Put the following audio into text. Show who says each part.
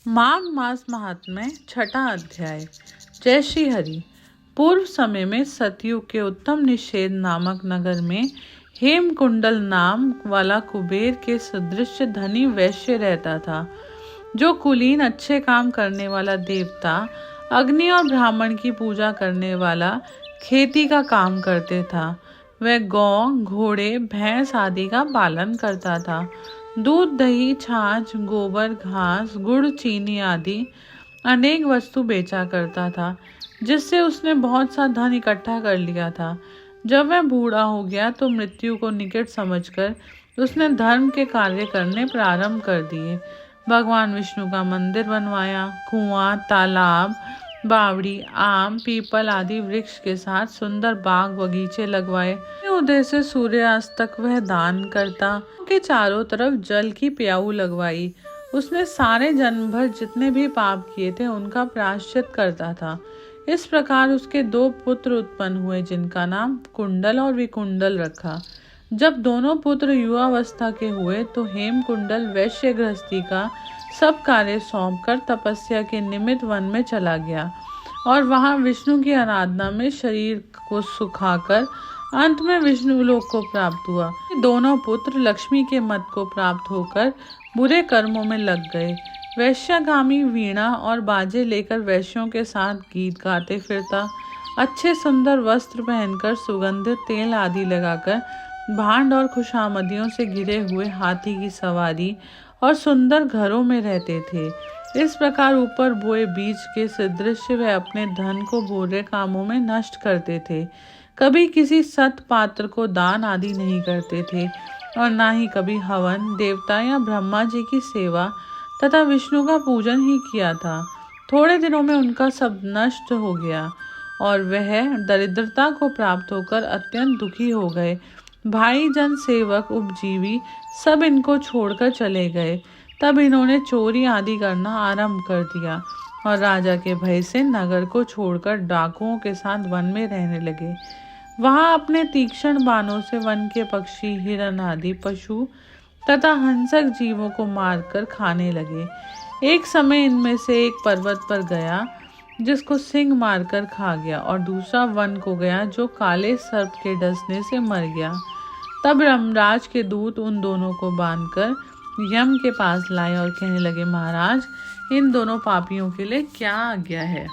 Speaker 1: माघ मास महात्म्य छठा अध्याय। जय श्री हरि। पूर्व समय में सतयुग के उत्तम निषेध नामक नगर में हेमकुंडल नाम वाला कुबेर के सदृश धनी वैश्य रहता था, जो कुलीन अच्छे काम करने वाला देवता, अग्नि और ब्राह्मण की पूजा करने वाला, खेती का काम करते था। वह गौ, घोड़े, भैंस आदि का पालन करता था। दूध, दही, छाछ, गोबर, घास, गुड़, चीनी आदि अनेक वस्तु बेचा करता था, जिससे उसने बहुत सा धन इकट्ठा कर लिया था। जब वह बूढ़ा हो गया तो मृत्यु को निकट समझकर उसने धर्म के कार्य करने प्रारंभ कर दिए। भगवान विष्णु का मंदिर बनवाया, कुआं, तालाब, बावड़ी, आम, पीपल आदि वृक्ष के साथ सुंदर बाग बगीचे लगवाए। उदय से सूर्यास्त तक वह दान करता, के चारों तरफ जल की प्याऊ लगवाई। उसने सारे जन्म भर जितने भी पाप किए थे उनका प्रायश्चित करता था। इस प्रकार उसके 2 पुत्र उत्पन्न हुए, जिनका नाम कुंडल और विकुंडल रखा। जब दोनों पुत्र युवावस्था के हुए तो हेमकुंडल वैश्य गृहस्थी का सब कार्य सौंपकर तपस्या के निमित्त वन में चला गया और वहां विष्णु की आराधना में शरीर को सुखाकर अंत में विष्णु लोक को प्राप्त हुआ। दोनों पुत्र लक्ष्मी के मत को प्राप्त होकर बुरे कर्मों में लग गए। वैश्यगामी वीणा और बाजे लेकर वैश्यों के साथ गीत गाते फिरता, अच्छे सुंदर वस्त्र पहनकर, सुगंधित तेल आदि लगाकर, भांड और खुशामदियों से घिरे हुए हाथी की सवारी और सुंदर घरों में रहते थे। इस प्रकार ऊपर बोए बीज के सदृश वे अपने धन को बुरे कामों में नष्ट करते थे। कभी किसी सत पात्र को दान आदि नहीं करते थे और ना ही कभी हवन, देवता या ब्रह्मा जी की सेवा तथा विष्णु का पूजन ही किया था। थोड़े दिनों में उनका सब नष्ट हो गया और वह दरिद्रता को प्राप्त होकर अत्यंत दुखी हो गए। भाई जन, सेवक, उपजीवी सब इनको छोड़कर चले गए। तब इन्होंने चोरी आदि करना आरंभ कर दिया और राजा के भय से नगर को छोड़कर डाकुओं के साथ वन में रहने लगे। वहां अपने तीक्ष्ण बाणों से वन के पक्षी, हिरण आदि पशु तथा हिंसक जीवों को मारकर खाने लगे। एक समय इनमें से एक पर्वत पर गया जिसको सिंह मारकर खा गया, और दूसरा वन को गया जो काले सर्प के डसने से मर गया। तब यमराज के दूत उन दोनों को बांधकर यम के पास लाए और कहने लगे, महाराज, इन दोनों पापियों के लिए क्या आज्ञा है?